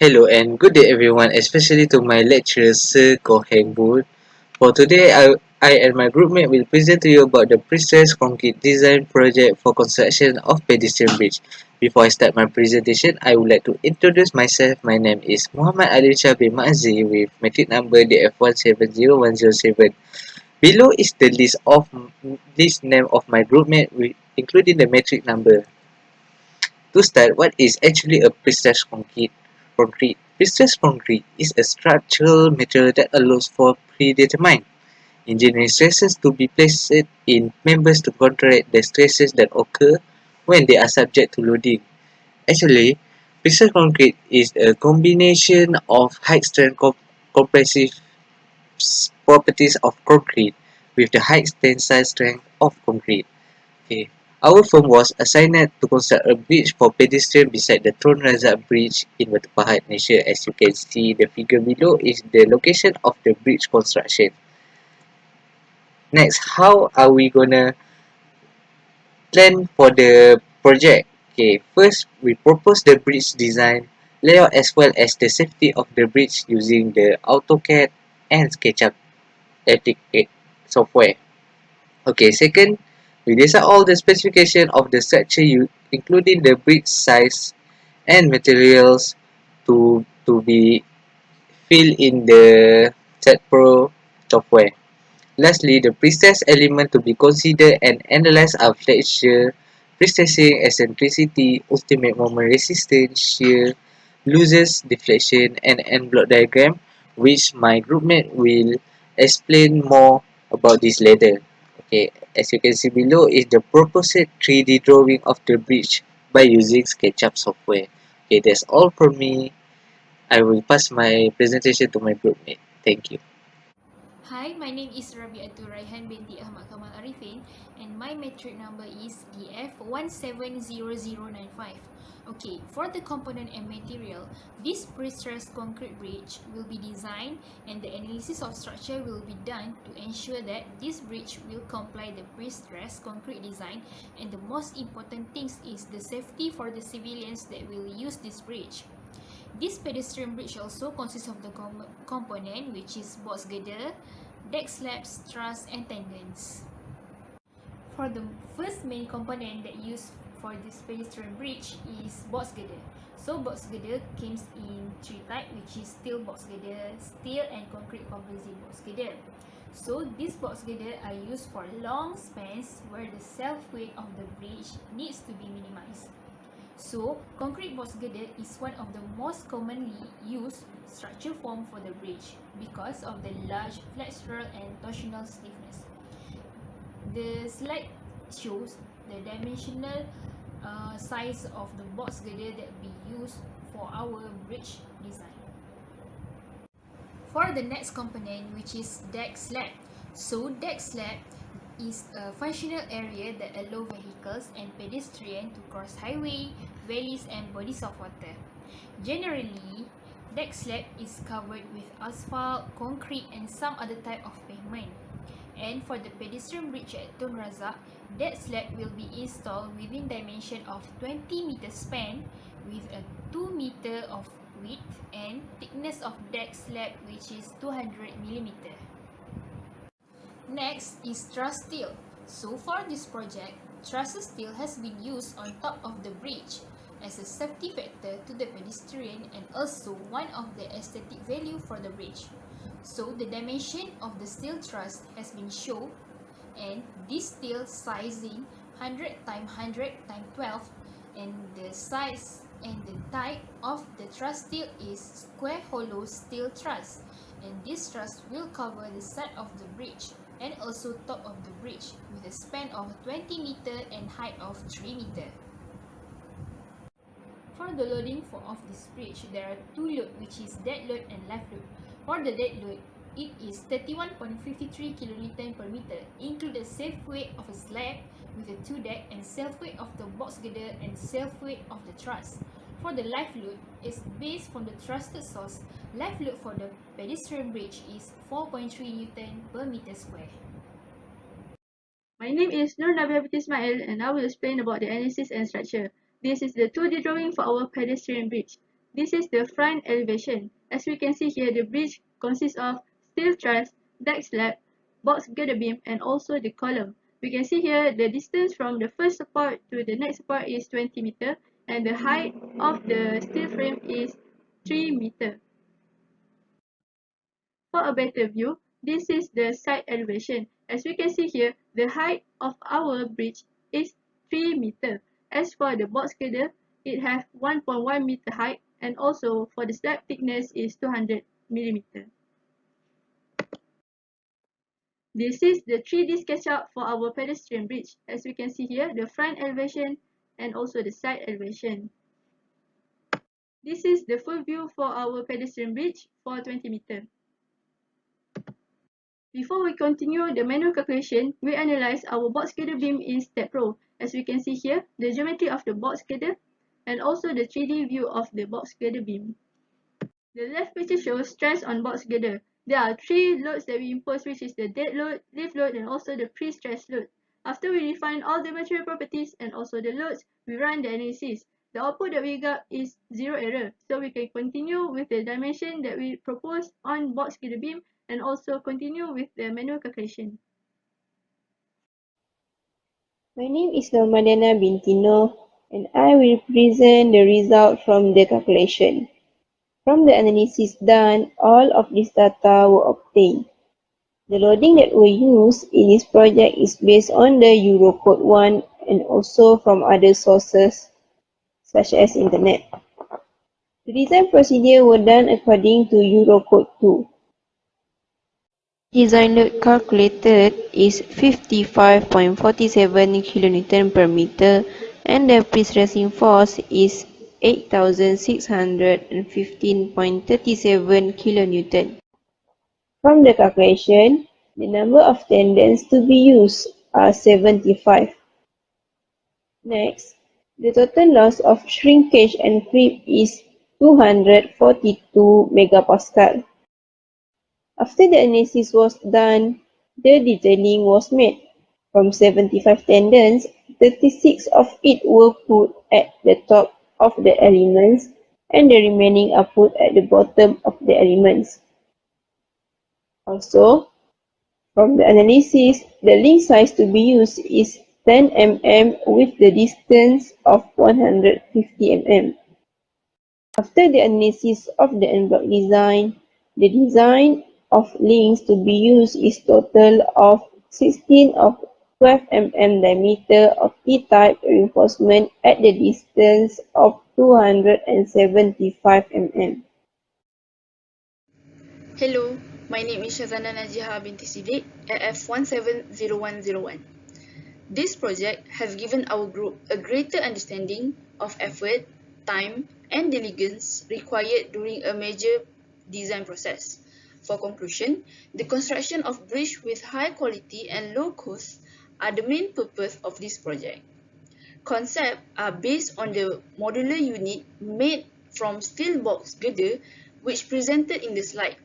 Hello and good day everyone, especially to my lecturer Sir Koh Heng Boon. For today, I and my groupmate will present to you about the Prestressed concrete design project for construction of pedestrian bridge. Before I start my presentation, I would like to introduce myself. My name is Muhammad Ali Shah bin Ma'zi with metric number DF170107. Below is the list name of my groupmate including the metric number. To start, what is actually a prestressed concrete? Prestressed concrete is a structural material that allows for predetermined engineering stresses to be placed in members to counteract the stresses that occur when they are subject to loading. Actually, prestressed concrete is a combination of high strength compressive properties of concrete with the high tensile strength of concrete. Okay. Our firm was assigned to construct a bridge for pedestrians beside the Tun Razak Bridge in Batu Pahat, Malaysia. As you can see, the figure below is the location of the bridge construction. Next, how are we gonna plan for the project? Okay, first we propose the bridge design, layout as well as the safety of the bridge using the AutoCAD and SketchUp software. Okay, second, we list out all the specification of the structure including the bridge size and materials to be filled in the Chat Pro software. Lastly, the prestress element to be considered and analyzed are flexure, prestressing, eccentricity, ultimate moment resistance, shear, losses, deflection, and end block diagram, which my groupmate will explain more about this later. Okay, as you can see below is the proposed 3D drawing of the bridge by using SketchUp software. Okay, that's all from me. I will pass my presentation to my groupmate. Thank you. Hi, my name is Rabiatul Raihan binti Ahmad Kamal Arifin and my metric number is DF170095. Okay, for the component and material, this pre-stressed concrete bridge will be designed and the analysis of structure will be done to ensure that this bridge will comply the pre-stressed concrete design, and the most important thing is the safety for the civilians that will use this bridge. This pedestrian bridge also consists of the component which is box girder, deck slabs, truss and tendons. For the first main component that used for this pedestrian bridge is box girder. So box girder comes in three types, which is steel box girder, steel and concrete composite box girder. So these box girder are used for long spans where the self weight of the bridge needs to be minimized. So, concrete box girder is one of the most commonly used structure form for the bridge because of the large flexural and torsional stiffness. The slide shows the dimensional size of the box girder that we use for our bridge design. For the next component, which is deck slab. So deck slab is a functional area that allow vehicles and pedestrians to cross highway, valleys and bodies of water. Generally, deck slab is covered with asphalt, concrete and some other type of pavement. And for the pedestrian bridge at Tun Razak, that slab will be installed within dimension of 20 meter span with a 2 meter of width and thickness of deck slab which is 200 millimeter. Next is truss steel. So for this project, truss steel has been used on top of the bridge as a safety factor to the pedestrian and also one of the aesthetic value for the bridge. So the dimension of the steel truss has been shown, and this steel sizing 100 x 100 x 12, and the size and the type of the truss steel is square hollow steel truss, and this truss will cover the side of the bridge and also top of the bridge with a span of 20 meter and height of 3 meter. For the loading of this bridge, there are two loads, which is dead load and live load. For the dead load, it is 31.53 kN per meter, including self weight of a slab with a 2 deck and self weight of the box girder and self weight of the truss. For the live load, is based from the trusted source. Live load for the pedestrian bridge is 4.3 Newton per meter square. My name is Nur Nabila binti Ismail and I will explain about the analysis and structure. This is the 2D drawing for our pedestrian bridge. This is the front elevation. As we can see here, the bridge consists of steel truss, deck slab, box girder beam, and also the column. We can see here the distance from the first support to the next support is 20 meter, and the height of the steel frame is 3 meter. For a better view, this is the side elevation. As we can see here, the height of our bridge is 3 meter. As for the box girder, it has 1.1 meter height, and also for the slab thickness is 200 millimeter. This is the 3D SketchUp for our pedestrian bridge. As we can see here, the front elevation and also the side elevation. This is the full view for our pedestrian bridge for 20 meter. Before we continue the manual calculation, we analyze our box girder beam in Step Pro. As we can see here, the geometry of the box girder and also the 3D view of the box girder beam. The left picture shows stress on box girder. There are 3 loads that we impose, which is the dead load, lift load, and also the pre-stress load. After we define all the material properties and also the loads, we run the analysis. The output that we got is 0 error, so we can continue with the dimension that we proposed on box girder beam and also continue with the manual calculation. My name is Normadiana binti Noh, and I will present the result from the calculation. From the analysis done, all of these data were obtained. The loading that we use in this project is based on the Eurocode 1 and also from other sources such as internet. The design procedure were done according to Eurocode 2. Design load calculated is 55.47 kN per meter and the pre-stressing force is 8,615.37 kN. From the calculation, the number of tendons to be used are 75. Next, the total loss of shrinkage and creep is 242 megapascal. After the analysis was done, the detailing was made. From 75 tendons, 36 of it were put at the top of the elements and the remaining are put at the bottom of the elements. Also, from the analysis, the link size to be used is 10 mm with the distance of 150 mm. After the analysis of the en bloc design, the design of links to be used is total of 16 of 12 mm diameter of T-type reinforcement at the distance of 275 mm. Hello, my name is Shazana Najiha binti Siddiq, AF170101. This project has given our group a greater understanding of effort, time, and diligence required during a major design process. For conclusion, the construction of bridge with high quality and low cost are the main purpose of this project. Concepts are based on the modular unit made from steel box girder which presented in the slide.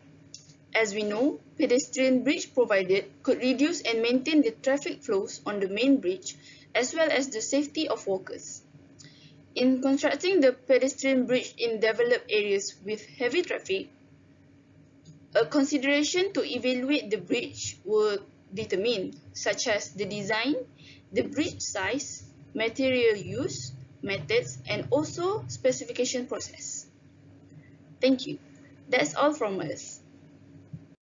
As we know, pedestrian bridge provided could reduce and maintain the traffic flows on the main bridge as well as the safety of walkers. In constructing the pedestrian bridge in developed areas with heavy traffic, a consideration to evaluate the bridge were determined, such as the design, the bridge size, material use, methods, and also specification process. Thank you. That's all from us.